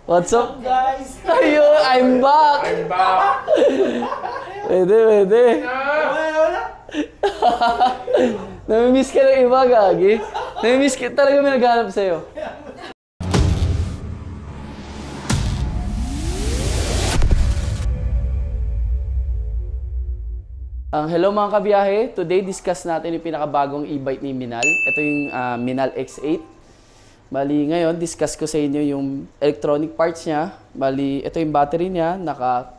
What's up, guys? Ayun, I'm back! I'm back! Pwede. Namimiss ka ng iba, Gagi. Namimiss ka, talaga may naghanap sa'yo. Hello mga kabiyahe. Today, discuss natin yung pinakabagong e-bike ni Minal. Ito yung Minal X8. Bali, ngayon, discuss ko sa inyo yung electronic parts niya. Bali, ito yung battery niya. Naka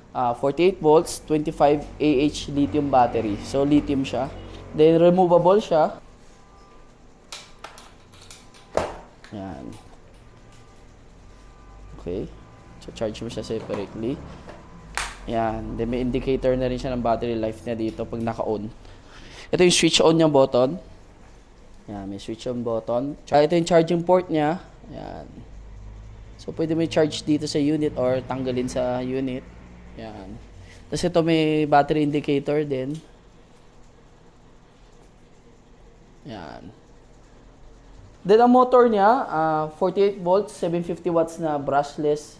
48 volts, 25 Ah lithium battery. So, lithium siya. Then, removable siya. Yan. Okay. So, charge mo siya separately. Yan. Then, may indicator na rin siya ng battery life niya dito pag naka-on. Ito yung switch on niya button. Yan. May switch on button. Ito yung charging port niya. Yan. So, pwede may charge dito sa unit or tanggalin sa unit. Yan. Tapos ito may battery indicator din. Yan. Then, ang motor niya, 48 volts, 750 watts na brushless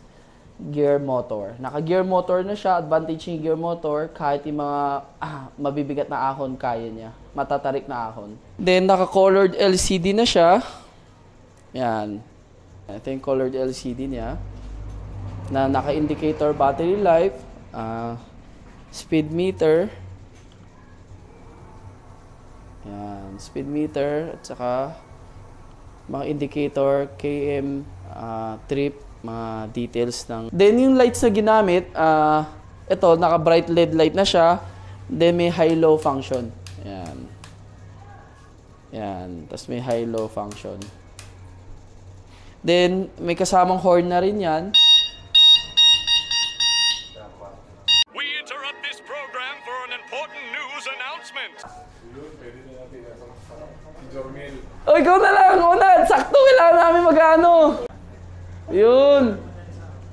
gear motor. Naka-gear motor na siya. Advantage yung gear motor. Kahit yung mga mabibigat na ahon, kaya niya. Matatarik na ahon. Then, naka-colored LCD na siya. Yan. Ito yung colored LCD niya. Na naka-indicator battery life. Speed meter. Yan. Speed meter. At saka, mga indicator, KM, trip, mga details ng... Then, yung lights na ginamit, ito, naka-bright LED light na siya. Then, may high-low function. Yan. Yan. Tapos, may high-low function. Then, may kasamang horn na rin yan. We interrupt this program for an important news announcement. O, ikaw na lang! Una! Sakto! Kailangan namin mag-ano! Yun.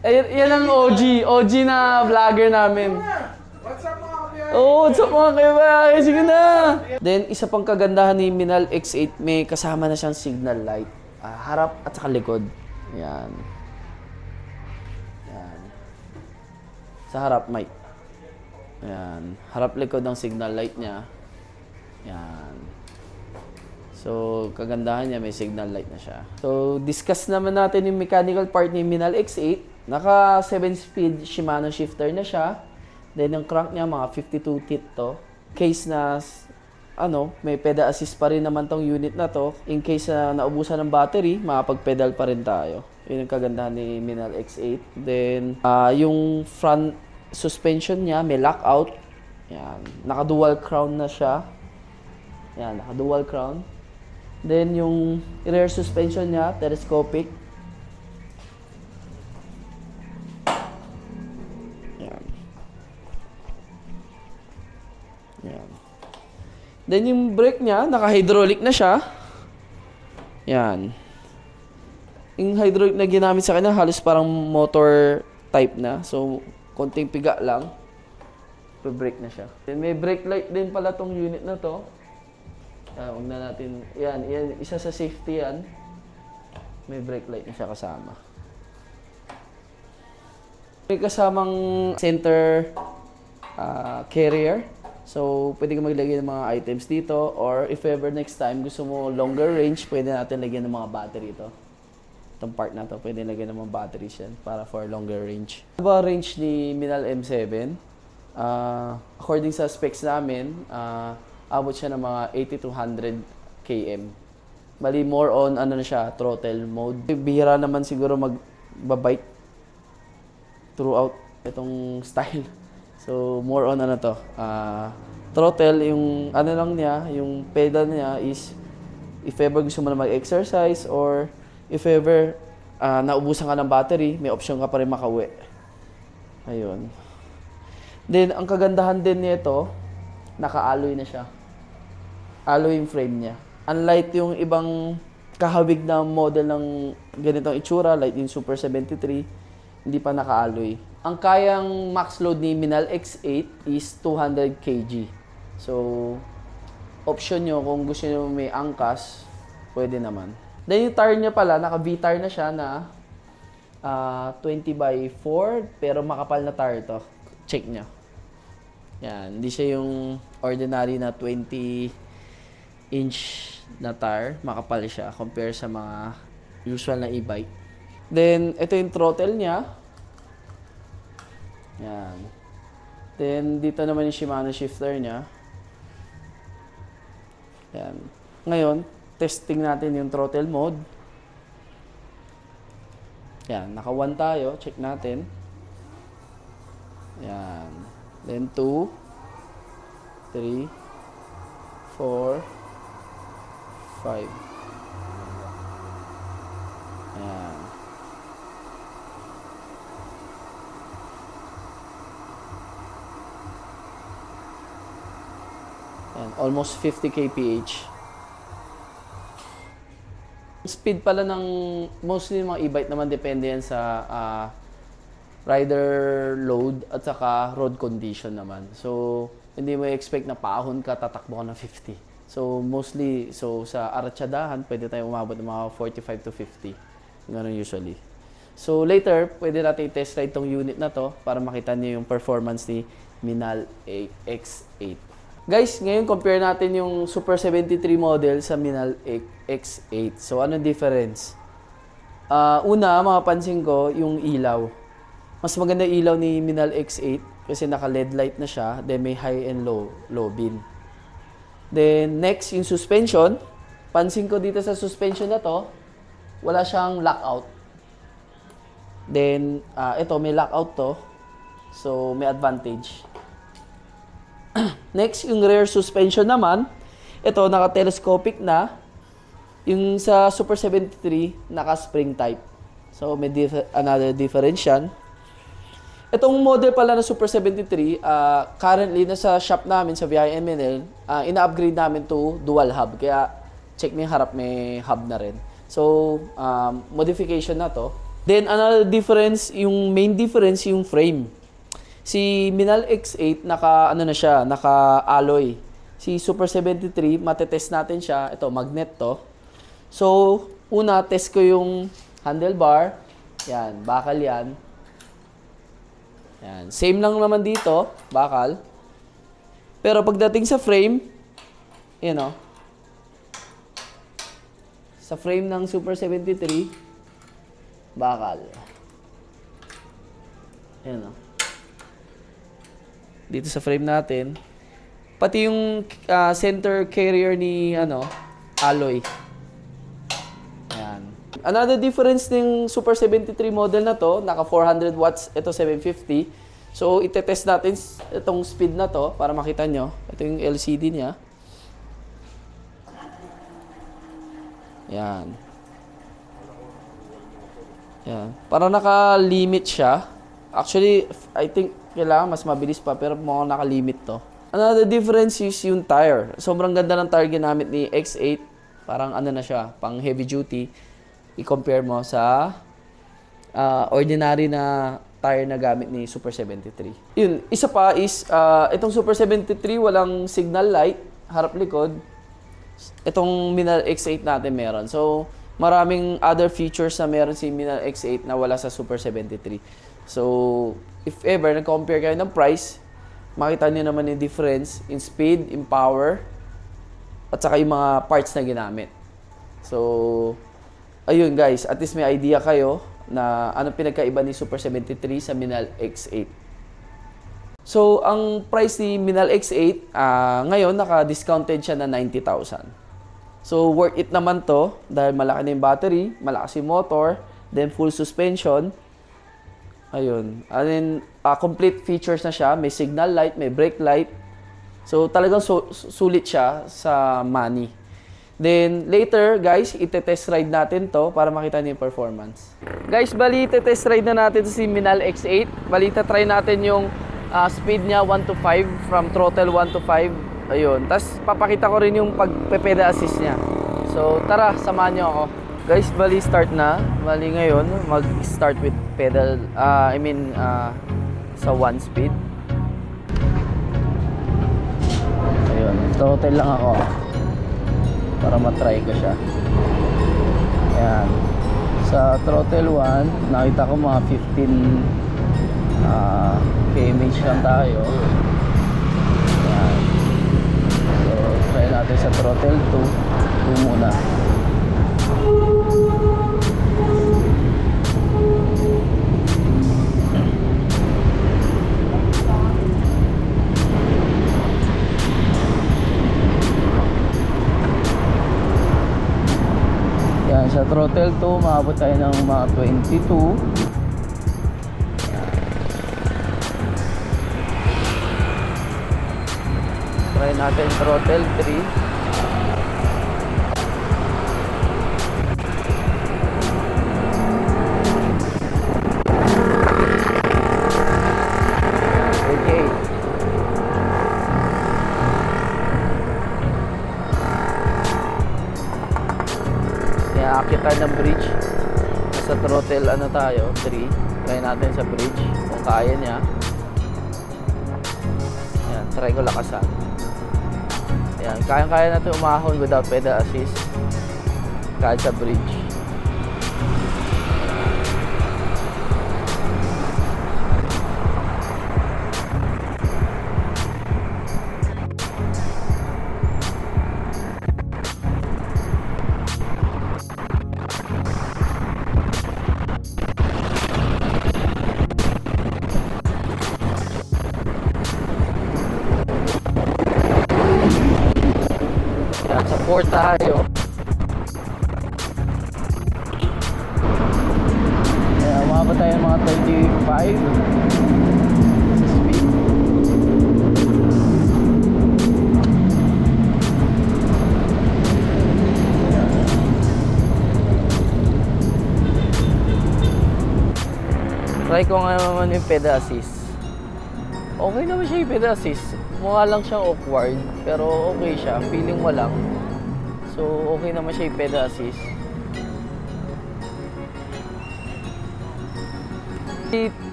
Yan ang OG. OG na vlogger namin. What's up mga kabiyahe? Oh, what's up mga kabiyahe? Sige na. Then, isa pang kagandahan ni Minal X8, may kasama na siyang signal light. Harap at saka likod. Yan. Yan. Sa harap, mic. Yan. Harap likod ang signal light niya. Yan. So, kagandahan niya, may signal light na siya. So, discuss naman natin yung mechanical part ni Minal X8. Naka 7-speed Shimano shifter na siya. Then, yung crank niya, mga 52 teeth to. Case na, may pedal assist pa rin naman tong unit na to. In case na naubusan ng battery, makapag-pedal pa rin tayo. Yun yung kagandahan ni Minal X8. Then, yung front suspension niya, may lockout. Yan. Naka-dual crown na siya. Yan, naka-dual crown. Then, yung rear suspension niya, telescopic. Yan. Yan. Then, yung brake niya, naka-hydraulic na siya. Yan. Yung hydraulic na ginamit sa kanya, halos parang motor type na. So, konting piga lang. Brake na siya. Then, may brake light din pala tong unit na to. Huwag na natin, yan, isa sa safety yan. May brake light na siya kasama. May kasamang center carrier. So, pwede ka maglagay ng mga items dito. Or if ever next time gusto mo longer range, pwede natin lagyan ng mga battery ito. Itong part na to, pwede lagyan ng mga batteries yan para for longer range. Ano ba range ni Minal M7? According sa specs namin, abot siya ng mga 80 to 100 km. Bali, more on na siya, throttle mode. Bihira naman siguro magbabike throughout itong style. So, more on throttle, yung lang niya, yung pedal niya is if ever gusto mo na mag-exercise or if ever naubusan ka ng battery, may option ka pa rin makauwi. Ayun. Then, ang kagandahan din nito, naka-alloy na siya. Alloy yung frame niya. Unlike yung ibang kahawig na model ng ganitong itsura, like yung Super 73, hindi pa naka-alloy. Ang kayang max load ni Minal X8 is 200 kg. So, option nyo kung gusto nyo may angkas, pwede naman. Then yung tire niya pala, naka V-tire na siya na 20 by 4, pero makapal na tire to. Check nyo. Yan, hindi siya yung ordinary na 20-inch na tire. Makapal siya compare sa mga usual na e-bike. Then, ito yung throttle niya. Yan. Then, dito naman yung Shimano shifter niya. Yan. Ngayon, testing natin yung throttle mode. Yan, naka 1 tayo. Check natin. Yan. Then 2, 3, 4, 5. Yan. Yan, almost 50 kph. Speed pala ng mostly mga e-bike naman depende yan sa rider load at saka road condition naman. So, hindi mo expect na paahon ka, tatakbo ka ng 50. So, mostly, sa aratsadahan, pwede tayong umabot ng mga 45 to 50. Ganun usually. So, later, pwede natin i-test ride tong unit na to para makita niyo yung performance ni Minal X8. Guys, ngayon compare natin yung Super 73 model sa Minal X8. So, anong difference? Una, mapapansin ko yung ilaw. Mas maganda yung ilaw ni Minal X8 kasi naka-LED light na siya. Then, may high and low beam. Then, next, yung suspension. Pansin ko dito sa suspension na to, wala siyang lockout. Then, ito, may lockout to. So, may advantage. Next, yung rear suspension naman, ito naka-telescopic na. Yung sa Super 73, naka-spring type. So, may another difference yan. Itong model pala na Super 73, currently nasa shop namin sa VIMNL, ina-upgrade namin to dual hub. Kaya, check mo yung harap, may hub na rin. So, modification na to. Then, another difference, yung main difference, yung frame. Si Minal X8, naka-alloy. Si Super 73, matetest natin siya. Ito, magnet to. So, una, test ko yung handlebar. Yan, bakal yan. Yan. Same lang naman dito, bakal. Pero pagdating sa frame, you know, sa frame ng Super 73, bakal. Yan, no? Dito sa frame natin. Pati yung center carrier ni alloy. Ayan. Another difference ng Super 73 model na to, naka 400 watts, ito 750. So, itetest natin itong speed na to para makita nyo. Ito yung LCD niya. Ayan. Ayan. Para naka-limit siya. Actually, I think kailangan mas mabilis pa, pero mukhang naka-limit to. Another difference is yung tire. Sobrang ganda ng tire ginamit ni X8. Parang na siya, pang heavy duty. I-compare mo sa ordinary na tire na gamit ni Super 73. Yun, isa pa is, itong Super 73, walang signal light, harap likod. Itong Minal X8 natin meron. So, maraming other features na meron si Minal X8 na wala sa Super 73. So, if ever, nag-compare kayo ng price, makita nyo naman yung difference in speed, in power, at saka yung mga parts na ginamit. So, ayun guys, at least may idea kayo na anong pinagkaiba ni Super 73 sa Minal X8. So, ang price ni Minal X8, ngayon, naka-discounted siya na 90,000. So, worth it naman to dahil malaki na yung battery, malakas yung motor, then full suspension. Ayun. And then, complete features na siya. May signal light, may brake light. So, talagang sulit siya sa money. Then, later, guys, ite-test ride natin to para makita niyo yung performance. Guys, bali, ite-test ride na natin si Minal X8. Bali, try natin yung speed niya 1 to 5, from throttle 1 to 5. Ayun. Tapos, papakita ko rin yung pagpe-pedal assist niya. So, tara, samahan niyo ako. Guys, bali start na. Bali ngayon, mag-start with pedal, sa 1 speed. Ayun, throttle lang ako para matry ko siya. Ayan. Sa throttle 1, nakita ko mga 15 kmh lang tayo. Yan. So, try natin sa throttle 2 muna. Yan, sa throttle 2, maabot tayo ng mga 22. Try natin throttle 3. Okay. Kita ng bridge. Sa throttle ano tayo, 3. Try natin sa bridge kung kaya niya. Yan, try ko lakasan. Yan, kaya natin umahon without pedal assist kahit sa bridge. Sa 4 tayo. Kaya umabot tayo mga 35 sa speed. Try ko nga naman yung pedal assist. Okay naman siya yung pedal assist. Mukha lang siyang awkward, pero okay siya. Feeling mo lang. So, okay naman siya yung pedal assist.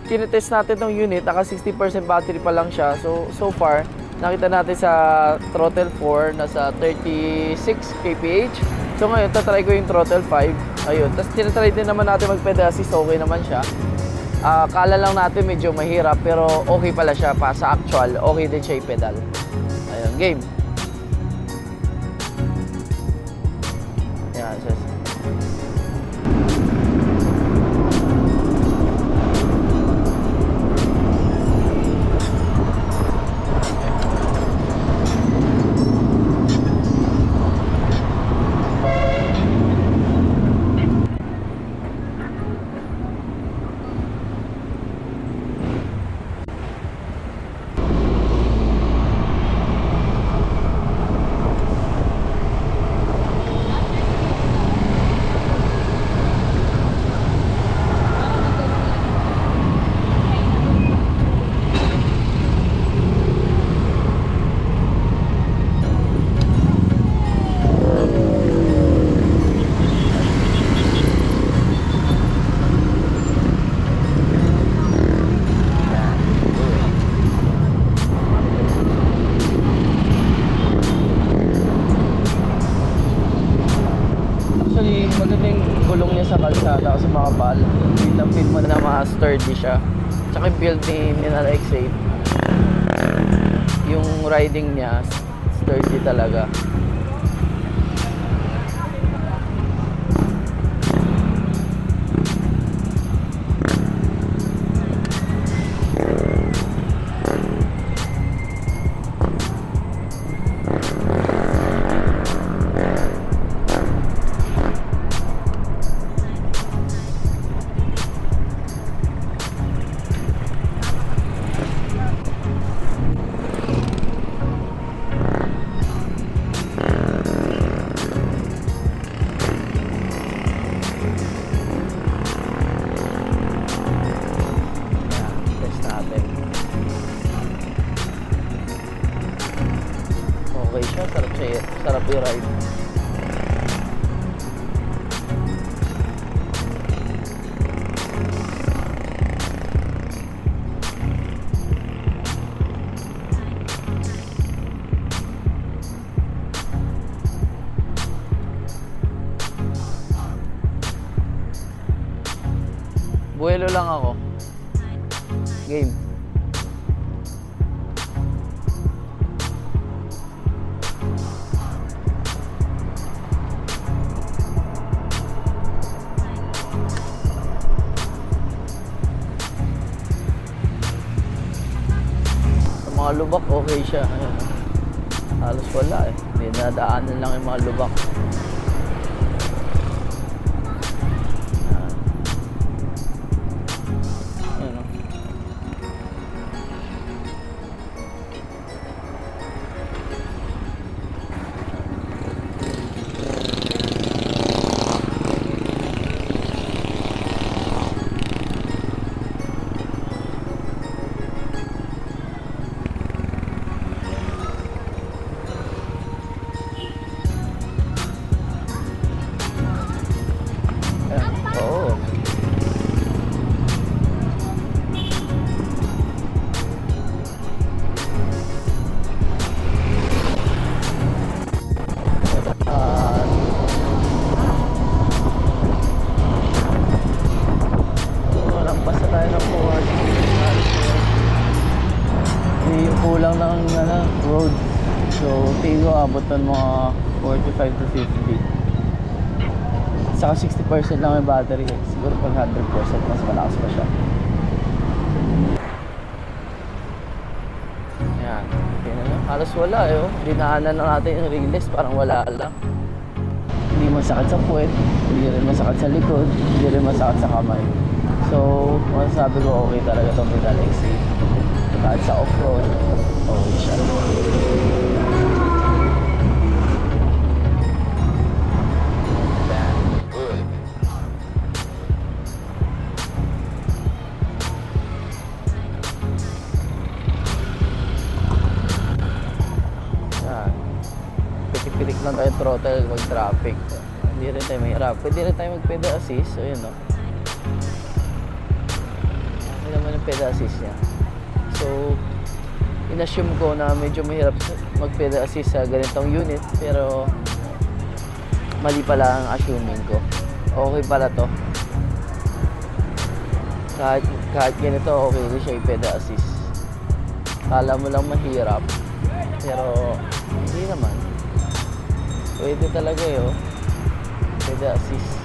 Tinetest natin tong unit, naka 60% battery pa lang siya. So far, nakita natin sa throttle 4, nasa 36 kph. So ngayon, tatry ko yung throttle 5. Ayun, tapos tinatry din naman natin mag-pedal assist, okay naman siya. Kala lang natin medyo mahirap, pero okay pala siya pa sa actual. Okay din siya i-pedal. Ayun, game. Yan, sis. Sa kalsada kasi makapal. Feel mo na sturdy siya. Tsaka yung build ni Nala X8. Yung riding niya, sturdy talaga. Okay siya, sarap i-ride. Buwelo lang ako. Game. Sa mga lubak, okay siya. Ayan. Halos wala eh. Hindi nadaanan lang yung mga lubak. Oo. Lampas na tayo ng 40. Yung kulang ng road. So, tingin ko abot ng mga 45 to 50. Saka 60% lang yung battery eh. Siguro pag 100% mas malakas pa siya. Yan. Halos wala eh. Oh. Dinaanan na natin yung relays. Parang wala lang. Hindi masakit sa puwet. Hindi rin masakit sa likod. Hindi rin masakit sa kamay. So, masasabi ko okay talaga itong Pedal XC. Kahit sa off-road, okay siya. Pitik-pitik lang tayo throttle pag traffic. Hindi rin tayo mahirap. Pwede rin tayo mag-pedal assist. So yun o. Okay naman yung pedal assist niya. So, in-assume ko na medyo mahirap mag-pedal assist sa ganitong unit. Pero, mali pala ang assuming ko. Okay pala to. Kahit ganito, okay rin siya yung pedal assist. Kala mo lang mahirap. Pero, hindi naman. Pwede talaga yun. Pwede assist.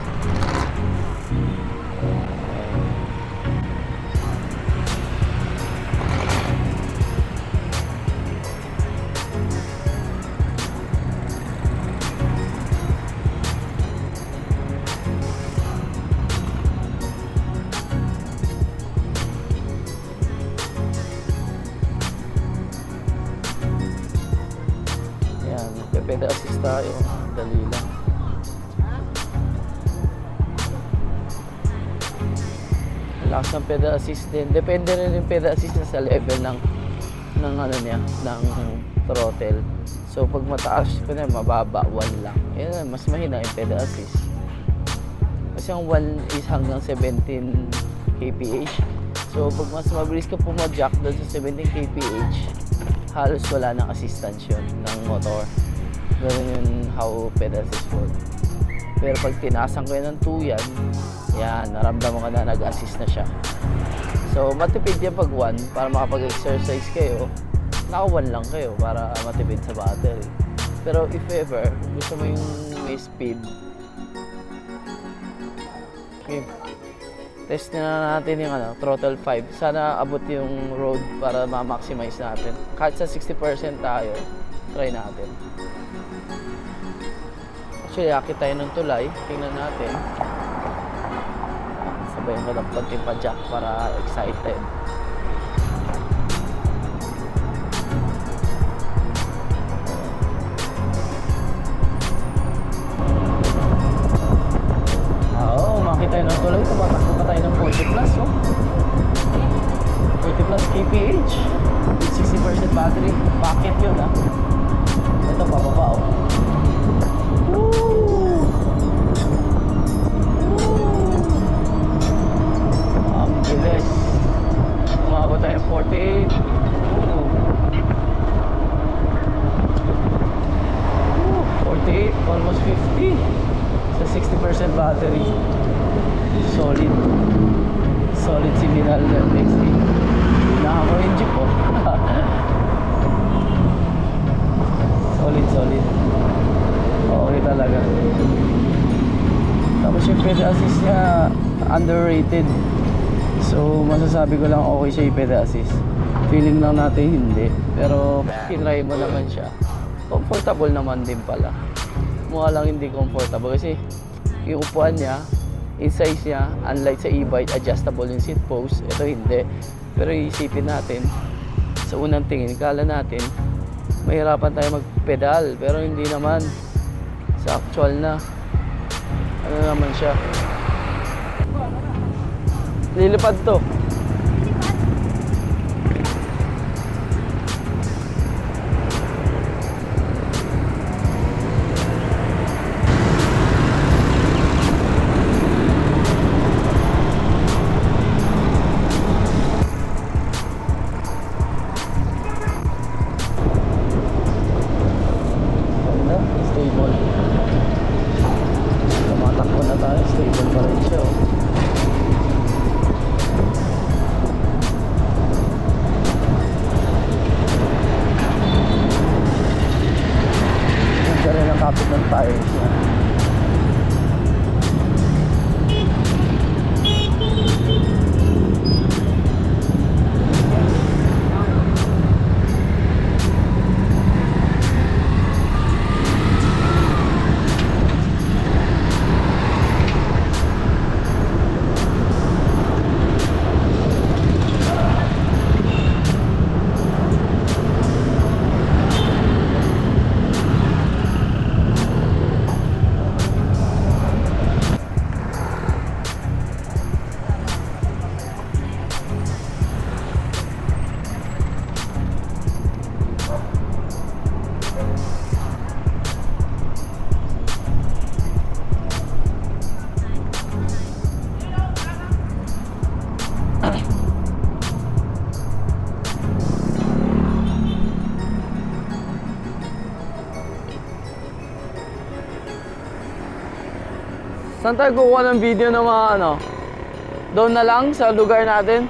Pwede assist tayo. Dali lang. Lakas ng pedal assist din. Depende rin yung pedal assist na sa level ng ano niya, ng throttle. So pag mataas ko na mababa, 1 lang. Yan, mas mahina yung pedal assist. Kasi ang 1 is hanggang 17 kph. So pag mas mabilis ka pumadyak doon sa 17 kph, halos wala nang assistance yun ng motor. Ganun yung how pedal assist work. Pero pag tinasan ko yun ng 2 yan, naramdaman ko na nag-assist na siya. So matipid yan pag 1 para makapag-exercise kayo. Naka 1 lang kayo para matipid sa battery. Pero if ever gusto mo yung may speed, okay, test na natin yung throttle 5. Sana abot yung road para ma-maximize natin. Kahit sa 60% tayo, try natin. Actually, akit tayo ng tulay. Tingnan natin. Sabayin ko ng konting pa-jack para excited. Oo, makita tayo ng tulay. Tumatakbo pa tayo ng 40 plus, oh. 40 plus kph. With 60% battery. Packet yun, ha. Ito, pababa, oh. Bilis. Umabot tayo 48. 48, almost 50 sa 60% battery. Solid. solid signal ng XC. Nakako yung jeep po. Solid. Okay talaga. Tapos yung pedal assist niya underrated. So masasabi ko lang okay siya yung pedal assist. Feeling lang natin hindi. Pero kinry mo naman siya. Comfortable naman din pala. Mukha lang hindi comfortable kasi yung upuan niya, in size niya, unlike sa e-bike, adjustable yung seat post. Ito hindi. Pero isipin natin, sa unang tingin, kala natin mahirapan tayo magpedal, pero hindi naman. Sa actual na, ano naman siya, lilipad to. Stable. Tumatakbo na tayo, stable pa rin siya. Ganda rin ang kapit ng tires niya. Saan tayo kukuha ng video ng mga ano? Doon na lang sa lugar natin?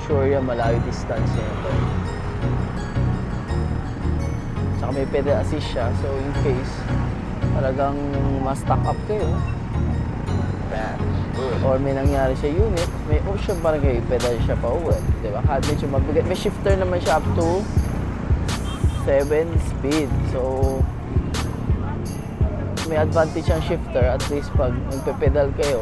Sure yan, malayo distance niya ito. Tsaka may pedal assist siya, so in case talagang ma-stack up kayo or may nangyari sa unit, may option pa rin kayo, pedal siya pa uwi, diba? Kahit medyo mabigat, may shifter naman siya up to 7 speed, so may advantage ang shifter at least pag nagpe-pedal kayo.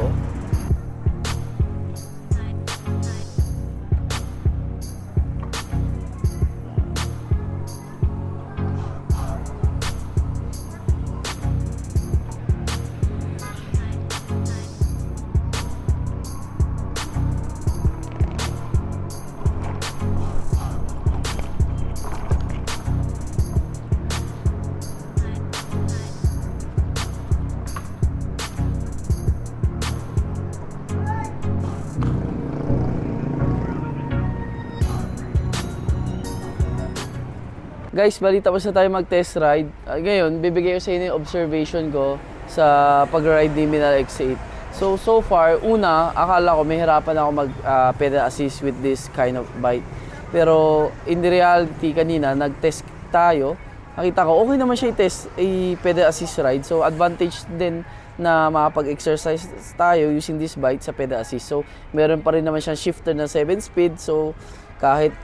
Guys, bali tapos na tayo mag-test ride. Ngayon, bibigay ko sa inyo yung observation ko sa pag-ride ni Minal X8. So far, una, akala ko may hirapan ako mag-pedal assist with this kind of bike. Pero in the reality, kanina, nag-test tayo. Nakita ko, okay naman siya i-test, i-pedal assist ride. So advantage din na makapag-exercise tayo using this bike sa pedal assist. So, meron pa rin naman siyang shifter na 7-speed. So, kahit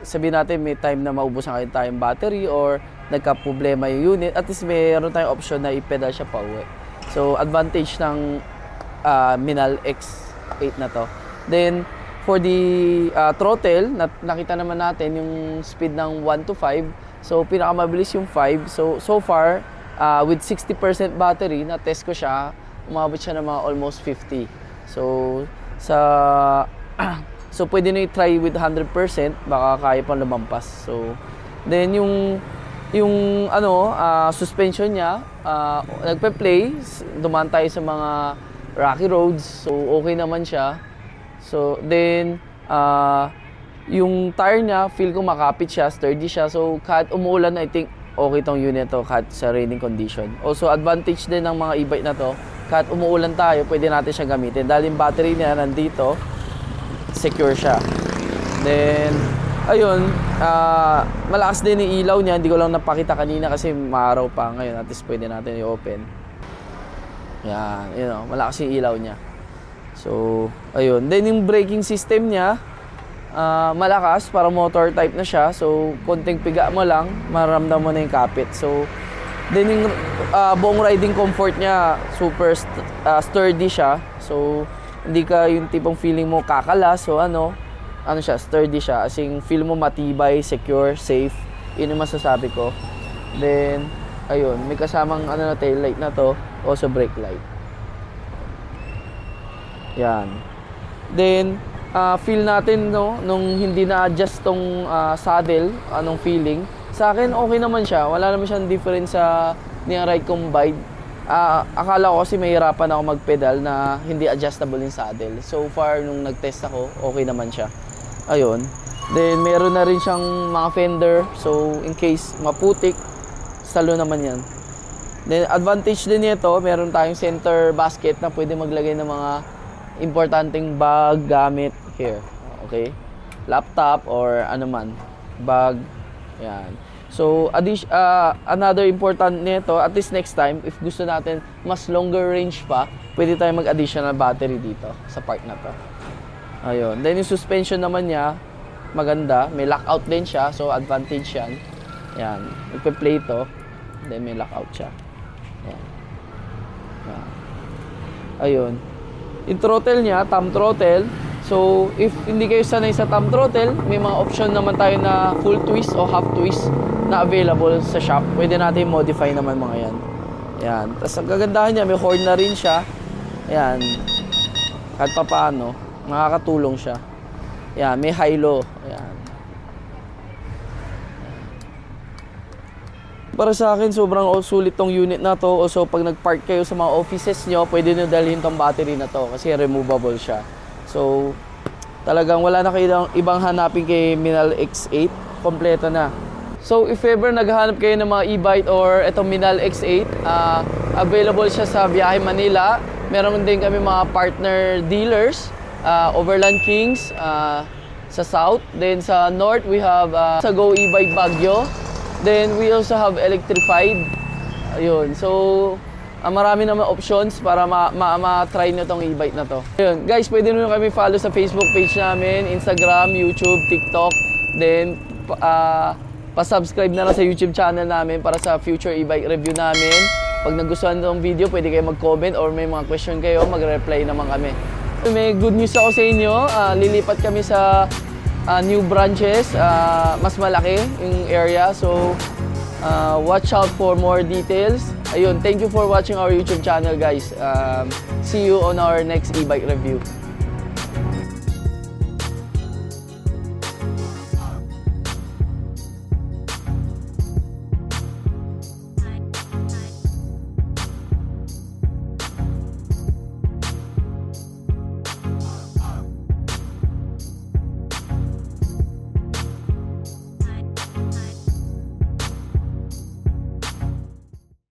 sabihin natin may time na maubusan kayo tayong battery or nagka-problema yung unit, at least meron tayong option na i-pedal siya pa uwi. So, advantage ng Minal X8 na to. Then, for the throttle, nakita naman natin yung speed ng 1 to 5. So, pinakamabilis yung 5. So far, with 60% battery, na-test ko siya, umabot siya ng mga almost 50. So, so pwede na i-try with 100%, baka kaya pang lumampas. So, then yung suspension niya, nagpe-play, dumaan tayo sa mga rocky roads, so okay naman siya. So, then, yung tire niya, feel ko makapit siya, sturdy siya. So, kahit umuulan, I think okay tong unit to kahit sa raining condition. Also, advantage din ng mga e-bike na to, kahit umuulan tayo, pwede natin siya gamitin. Dahil yung battery niya nandito, secure siya. Then, ayun, malakas din yung ilaw niya. Hindi ko lang napakita kanina kasi maaraw pa ngayon. At least pwede natin i-open. Yan, malakas yung ilaw niya. So, ayun. Then, yung braking system niya, malakas, para motor type na siya. So, konting piga mo lang, maramdam mo na yung kapit. So, then yung buong riding comfort niya, super sturdy siya. So, hindi ka yung tipong feeling mo kakalas. So, ano siya, sturdy siya. As in, feel mo matibay, secure, safe. Yun yung masasabi ko. Then, ayun, may kasamang tail light na to. Also, brake light. Yan. Then, feel natin, nung hindi na-adjust tong saddle, anong feeling. Sa akin, okay naman siya. Wala naman siyang difference sa niyang-ride kong bike. Akala ko kasi mahirapan ako mag-pedal na hindi adjustable yung saddle. So far, nung nag-test ako, okay naman siya. Ayun. Then, meron na rin siyang mga fender. So, in case maputik, salo naman yan. Then, advantage din nito, meron tayong center basket na pwede maglagay ng mga importanteng bag, gamit here. Okay? Laptop or ano man. Bag. Yan. So, another important nito, at least next time, if gusto natin mas longer range pa, pwede tayo mag-additional battery dito sa part na to. Ayun. Then, yung suspension naman niya, maganda. May lockout din siya. So, advantage yan. Yan. Ipe-play to. Then, may lockout siya. Yan. Yan. Ayun. Yung throttle niya, thumb throttle. So, if hindi kayo sanay sa thumb throttle, may mga option naman tayo na full twist o half twist na available sa shop. Pwede natin modify naman mga yan. Yan. Tapos, ang kagandahan niya, may horn na rin siya. Yan. Kahit pa paano, makakatulong siya. Yan. May high-low. Yan. Para sa akin, sobrang sulit tong unit na to. Also, pag nag-park kayo sa mga offices nyo, pwede nyo dalhin tong battery na to kasi removable siya. So, talagang wala na kayo ibang hanapin kay Minal X8. Kompleto na. So, if ever naghahanap kayo ng mga e-bike or itong Minal X8, available siya sa Biyahe Manila. Meron din kami mga partner dealers, Overland Kings, sa South. Then sa North, we have sa Go E-Bike Baguio. Then we also have electrified. Ayun. So, marami naman options para ma-try nyo tong e-bike na to. Ayun. Guys, pwede nyo kami follow sa Facebook page namin, Instagram, YouTube, TikTok. Then, pa-subscribe na lang sa YouTube channel namin para sa future e-bike review namin. Pag nagustuhan nyo tong video, pwede kayo mag-comment or may mga question kayo, mag-reply naman kami. May good news ako sa inyo. Lilipat kami sa new branches, mas malaki yung area. So, watch out for more details. Ayun, thank you for watching our YouTube channel, guys. See you on our next e-bike review.